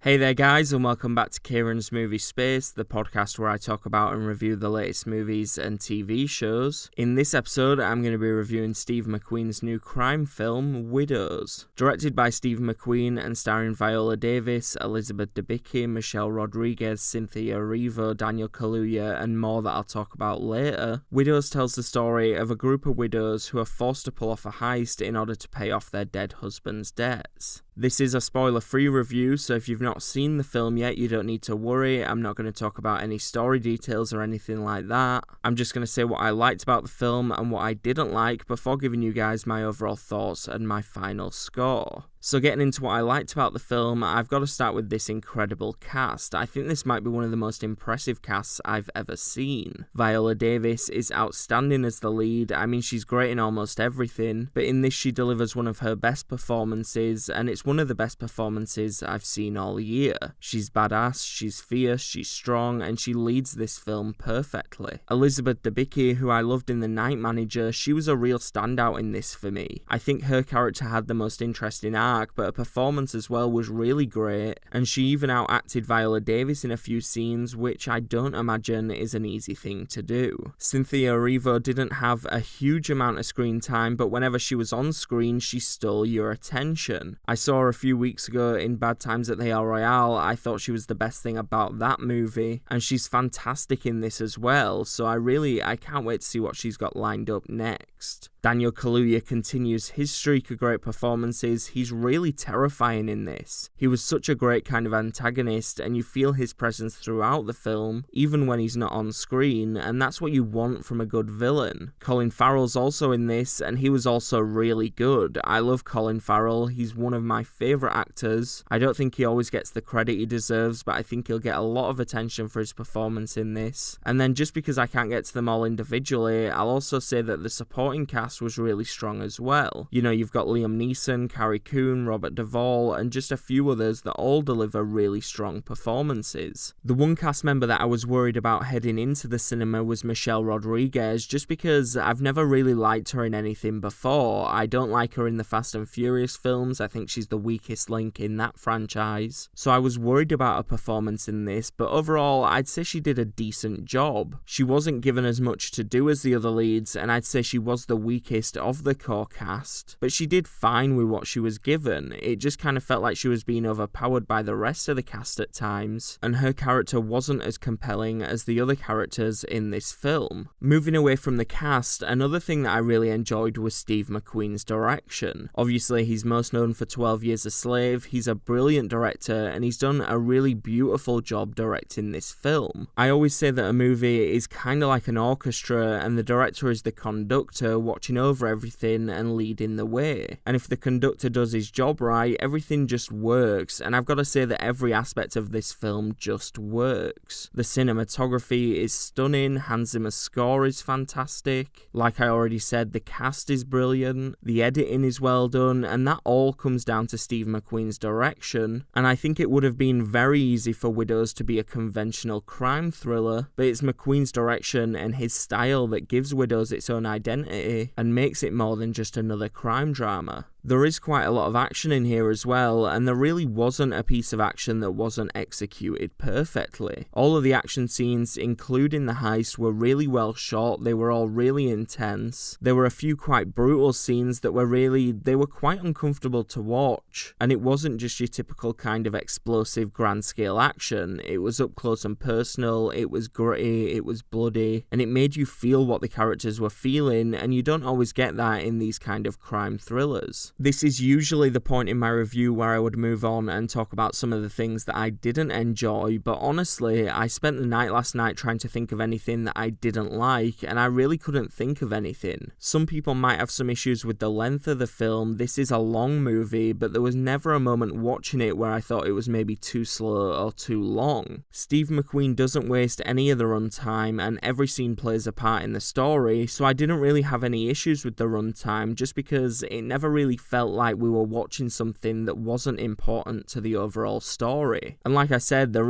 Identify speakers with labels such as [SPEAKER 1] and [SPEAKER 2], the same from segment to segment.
[SPEAKER 1] Hey there guys, and welcome back to Kieran's Movie Space, the podcast where I talk about and review the latest movies and TV shows. In this episode, I'm going to be reviewing Steve McQueen's new crime film, Widows. Directed by Steve McQueen and starring Viola Davis, Elizabeth Debicki, Michelle Rodriguez, Cynthia Erivo, Daniel Kaluuya, and more that I'll talk about later. Widows tells the story of a group of widows who are forced to pull off a heist in order to pay off their dead husband's debts. This is a spoiler-free review, so if you've not seen the film yet, you don't need to worry. I'm not going to talk about any story details or anything like that. I'm just going to say what I liked about the film and what I didn't like before giving you guys my overall thoughts and my final score. So getting into what I liked about the film, I've got to start with this incredible cast. I think this might be one of the most impressive casts I've ever seen. Viola Davis is outstanding as the lead. I mean, she's great in almost everything, but in this she delivers one of her best performances, and it's one of the best performances I've seen all year. She's badass, she's fierce, she's strong, and she leads this film perfectly. Elizabeth Debicki, who I loved in The Night Manager, she was a real standout in this for me. I think her character had the most interesting arc, but her performance as well was really great, and she even outacted Viola Davis in a few scenes, which I don't imagine is an easy thing to do. Cynthia Erivo didn't have a huge amount of screen time, but whenever she was on screen, she stole your attention. I saw her a few weeks ago in Bad Times at the El Royale. I thought she was the best thing about that movie, and she's fantastic in this as well, so I can't wait to see what she's got lined up next. Daniel Kaluuya continues his streak of great performances. He's really terrifying in this. He was such a great kind of antagonist, and you feel his presence throughout the film, even when he's not on screen, and that's what you want from a good villain. Colin Farrell's also in this, and he was also really good. I love Colin Farrell. He's one of my favourite actors. I don't think he always gets the credit he deserves, but I think he'll get a lot of attention for his performance in this. And then just because I can't get to them all individually, I'll also say that the supporting cast was really strong as well. You know, you've got Liam Neeson, Carrie Coon, Robert Duvall, and just a few others that all deliver really strong performances. The one cast member that I was worried about heading into the cinema was Michelle Rodriguez, just because I've never really liked her in anything before. I don't like her in the Fast and Furious films. I think she's the weakest link in that franchise. So I was worried about her performance in this, but overall, I'd say she did a decent job. She wasn't given as much to do as the other leads, and I'd say she was the weakest of the core cast, but she did fine with what she was given. It just kind of felt like she was being overpowered by the rest of the cast at times, and her character wasn't as compelling as the other characters in this film. Moving away from the cast, another thing that I really enjoyed was Steve McQueen's direction. Obviously, he's most known for 12 Years a Slave. He's a brilliant director, and he's done a really beautiful job directing this film. I always say that a movie is kind of like an orchestra, and the director is the conductor watching over everything and leading the way. And if the conductor does his job right, everything just works, and I've got to say that every aspect of this film just works. The cinematography is stunning, Hans Zimmer's score is fantastic, like I already said, the cast is brilliant, the editing is well done, and that all comes down to Steve McQueen's direction. And I think it would have been very easy for Widows to be a conventional crime thriller, but it's McQueen's direction and his style that gives Widows its own identity and makes it more than just another crime drama. There is quite a lot of action in here as well, and there really wasn't a piece of action that wasn't executed perfectly. All of the action scenes, including the heist, were really well shot. They were all really intense. There were a few quite brutal scenes that were quite uncomfortable to watch, and it wasn't just your typical kind of explosive grand scale action. It was up close and personal, it was gritty, it was bloody, and it made you feel what the characters were feeling, and you don't always get that in these kind of crime thrillers. This is usually the point in my review where I would move on and talk about some of the things that I didn't enjoy, but honestly, I spent the night last night trying to think of anything that I didn't like, and I really couldn't think of anything. Some people might have some issues with the length of the film. This is a long movie, but there was never a moment watching it where I thought it was maybe too slow or too long. Steve McQueen doesn't waste any of the runtime, and every scene plays a part in the story, so I didn't really have any issues with the runtime, just because it never really felt like we were watching something that wasn't important to the overall story. And like I said, there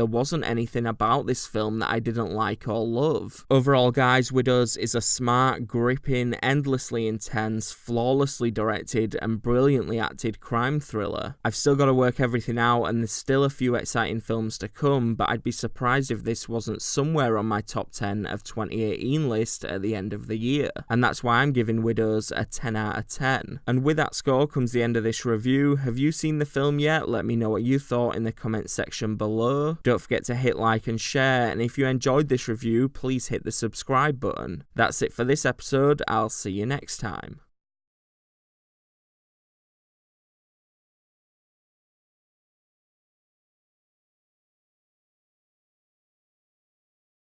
[SPEAKER 1] wasn't anything about this film that I didn't like or love. Overall, guys, Widows is a smart, gripping, endlessly intense, flawlessly directed, and brilliantly acted crime thriller. I've still got to work everything out, and there's still a few exciting films to come, but I'd be surprised if this wasn't somewhere on my top 10 of 2018 list at the end of the year. And that's why I'm giving Widows a 10 out of 10. And with that score comes the end of this review. Have you seen the film yet? Let me know what you thought in the comments section below. Don't forget to hit like and share, and if you enjoyed this review, please hit the subscribe button. That's it for this episode. I'll see you next time.